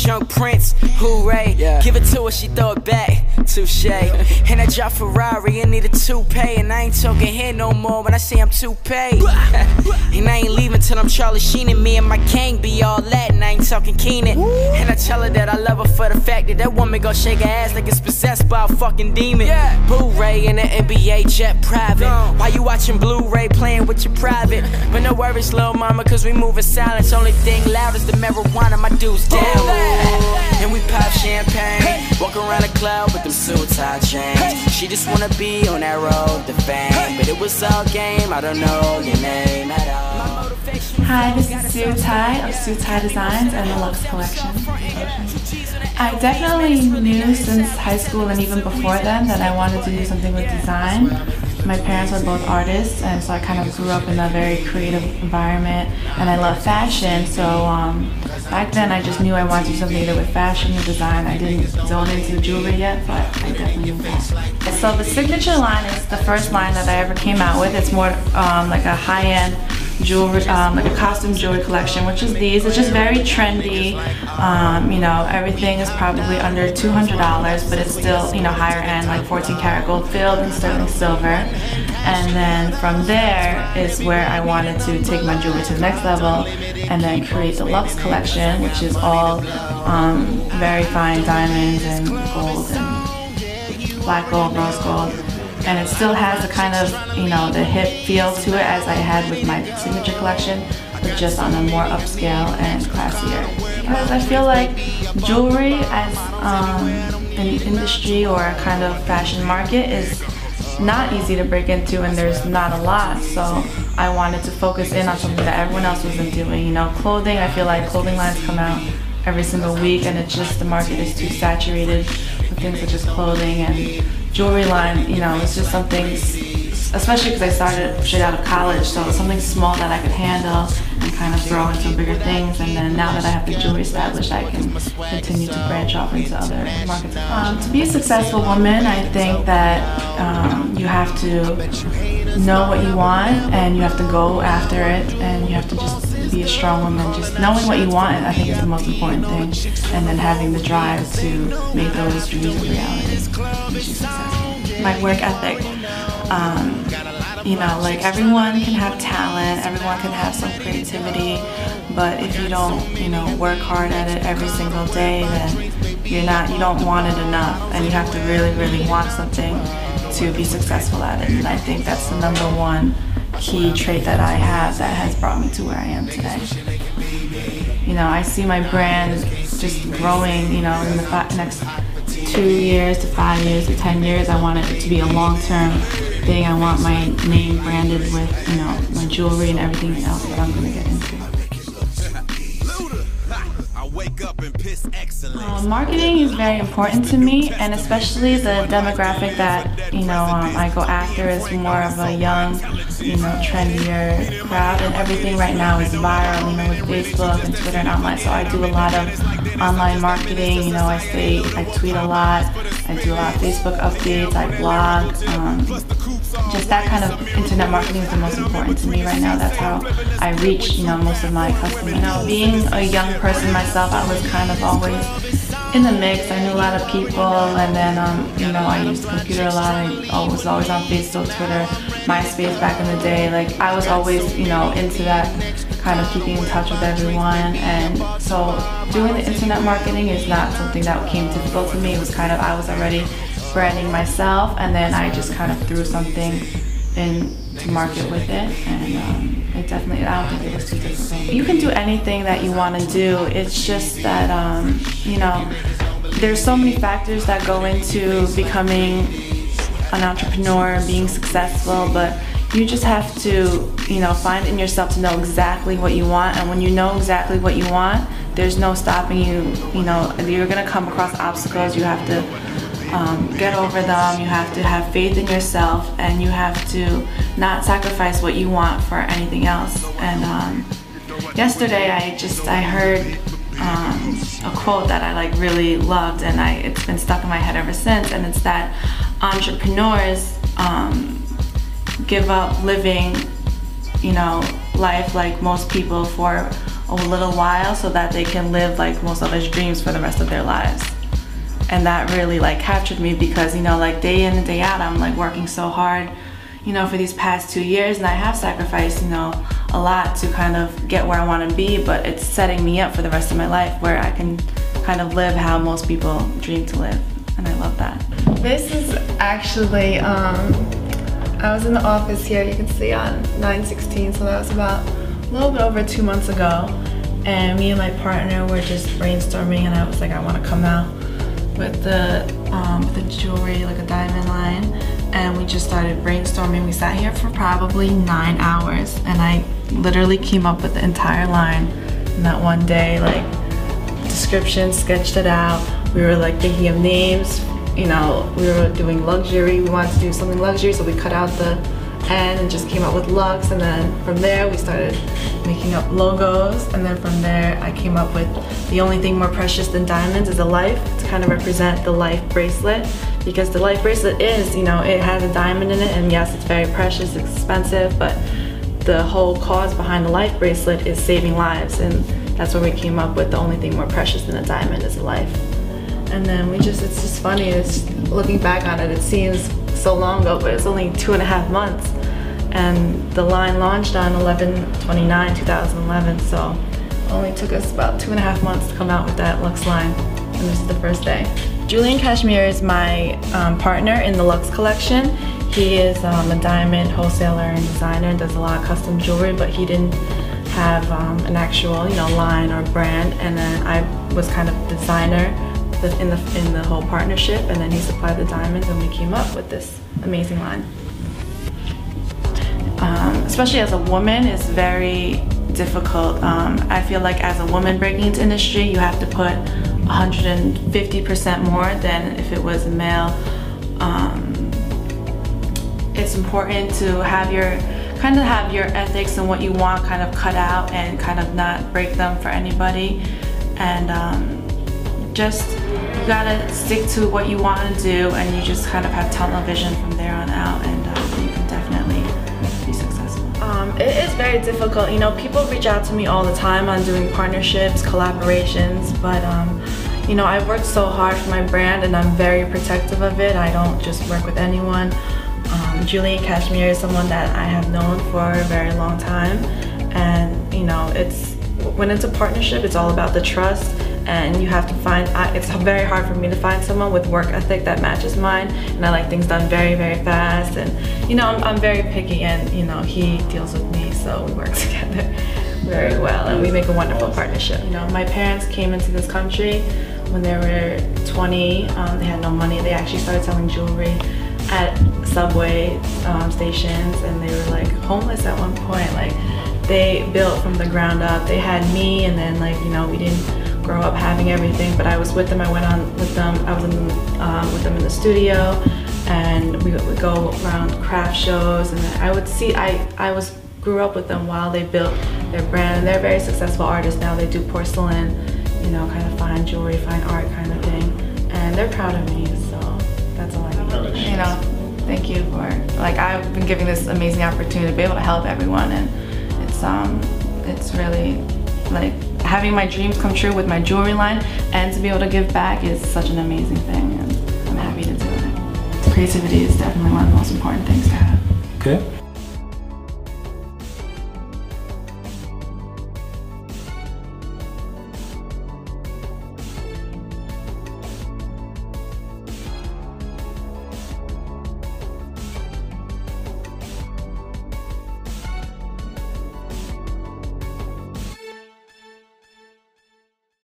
junk prints, hooray. Give it to her, she throw it back, touche. And I drive Ferrari and need a toupee. And I ain't talking here no more when I say I'm too paid. And I ain't leaving till I'm Charlie Sheen, and me and my gang be all that. And I ain't talking Keenan. And I tell her that I love her for the fact that woman gon' shake her ass like it's possessed by a fucking demon. Blu-ray in the NBA jet private. Why you watching Blu-ray playing with your private? But no worries, little mama, cause we moving silence. Only thing loud is the marijuana, my dude's down. And we pop champagne, walk around the club with them suit-tie chains. She just wanna be on that road to fame, but it was all game, I don't know your name at all. Hi, this is Tsai of Tsai Designs and the Lux Collection. I definitely knew since high school and even before then that I wanted to do something with design. My parents are both artists, and so I kind of grew up in a very creative environment, and I love fashion, so back then I just knew I wanted to do something either with fashion or design. I didn't zone into jewelry yet, but I definitely knew that. So the signature line is the first line that I ever came out with. It's more like a high-end jewelry, like a costume jewelry collection, which is these. It's just very trendy. You know, everything is probably under $200, but it's still, you know, higher end, like 14 karat gold filled and sterling silver. And then from there is where I wanted to take my jewelry to the next level and then create the Lux collection, which is all very fine diamonds and gold and black gold, rose gold. And it still has the kind of, you know, the hip feel to it as I had with my signature collection, but just on a more upscale and classier. Because I feel like jewelry as an industry or a kind of fashion market is not easy to break into, and there's not a lot. So I wanted to focus in on something that everyone else wasn't doing. You know, clothing, I feel like clothing lines come out every single week, and it's just, the market is too saturated with things such as clothing. And jewelry line, you know, it's just something, especially because I started straight out of college, so it's something small that I could handle and kind of grow into bigger things. And then now that I have the jewelry established, I can continue to branch off into other markets. To be a successful woman, I think that you have to know what you want, and you have to go after it, and you have to just be a strong woman. Just knowing what you want, I think, is the most important thing, and then having the drive to make those dreams a reality. My work ethic, you know, like everyone can have talent, everyone can have some creativity, but if you don't, you know, work hard at it every single day, then you don't want it enough, and you have to really, really want something to be successful at it. And I think that's the #1 key trait that I have that has brought me to where I am today. You know, I see my brand just growing, you know, in the next 2 years to 5 years to 10 years. I want it to be a long-term thing. I want my name branded with, you know, my jewelry and everything else that I'm going to get into. Marketing is very important to me, and especially the demographic that, you know, I go after is more of a young, you know, trendier crowd, and everything right now is viral, you know, with Facebook and Twitter and online. So I do a lot of online marketing, you know, I tweet a lot, I do a lot of Facebook updates, I blog, just that kind of internet marketing is the most important to me right now. That's how I reach, you know, most of my customers. You know, being a young person myself, I was kind of always in the mix. I knew a lot of people, and then, you know, I used the computer a lot. I was always on Facebook, Twitter, MySpace back in the day. Like, I was always, you know, into that kind of keeping in touch with everyone. And so doing the internet marketing is not something that came difficult to me. It was kind of, I was already branding myself, and then I just kind of threw something in to market with it, and it definitely, I don't think it was too difficult. You can do anything that you want to do. It's just that, you know, there's so many factors that go into becoming an entrepreneur and being successful, but you just have to, you know, find in yourself to know exactly what you want. And when you know exactly what you want, there's no stopping you. You know, you're gonna come across obstacles. You have to get over them. You have to have faith in yourself, and you have to not sacrifice what you want for anything else. And yesterday I heard a quote that I like really loved, and it's been stuck in my head ever since, and it's that entrepreneurs give up living, you know, life like most people for a little while so that they can live like most of us dreams for the rest of their lives. And that really like captured me because, you know, like day in and day out, I'm like working so hard, you know, for these past 2 years, and I have sacrificed, you know, a lot to kind of get where I want to be, but it's setting me up for the rest of my life where I can kind of live how most people dream to live, and I love that. This is actually, I was in the office here, you can see on 9/16, so that was about a little bit over 2 months ago, and me and my partner were just brainstorming, and I was like, I want to come out with the jewelry, like a diamond line, and we just started brainstorming. We sat here for probably 9 hours, and I literally came up with the entire line in that one day, like description, sketched it out. We were like thinking of names, you know, we were doing luxury, we wanted to do something luxury, so we cut out the N and just came up with Lux, and then from there we started making up logos, and then from there I came up with the only thing more precious than diamonds is a life, to kind of represent the life bracelet, because the life bracelet is, you know, it has a diamond in it, and yes, it's very precious, it's expensive, but the whole cause behind the life bracelet is saving lives, and that's where we came up with the only thing more precious than a diamond is a life. And then it's just funny, it's looking back on it, it seems so long ago, but it's only 2.5 months. And the line launched on 11/29/2011, so it only took us about 2.5 months to come out with that Lux line, and this is the first day. Julian Casimir is my partner in the Lux collection. He is a diamond wholesaler and designer and does a lot of custom jewelry, but he didn't have an actual, you know, line or brand, and then I was kind of designer in the whole partnership, and then he supplied the diamonds, and we came up with this amazing line. Especially as a woman, it's very difficult. I feel like as a woman breaking into industry, you have to put 150% more than if it was a male. It's important to have your ethics and what you want kind of cut out and kind of not break them for anybody, and just you gotta stick to what you want to do, and you just kind of have tunnel vision from there on out, and you can definitely be successful. It is very difficult. You know, people reach out to me all the time on doing partnerships, collaborations, but you know, I worked so hard for my brand, and I'm very protective of it. I don't just work with anyone. Julian Casimir is someone that I have known for a very long time, and you know, when it's a partnership, it's all about the trust, and you have to find, it's very hard for me to find someone with work ethic that matches mine, and I like things done very, very fast, and you know, I'm very picky, and you know, he deals with me, so we work together very well, and we make a wonderful partnership. You know, my parents came into this country when they were 20, they had no money. They actually started selling jewelry at subway stations, and they were like homeless at one point. Like, they built from the ground up. They had me, and then, like, you know, we didn't grow up having everything, but I was with them. I went on with them. I was with them in the studio, and we would go around craft shows, and I would see, grew up with them while they built their brand, and they're very successful artists now. They do porcelain, you know, kind of fine jewelry, fine art kind of thing, and they're proud of me, so that's all I need. You know, thank you for, like, I've been given this amazing opportunity to be able to help everyone, and it's really, like, having my dreams come true with my jewelry line and to be able to give back is such an amazing thing, and I'm happy to do it. Creativity is definitely one of the most important things to have. Okay.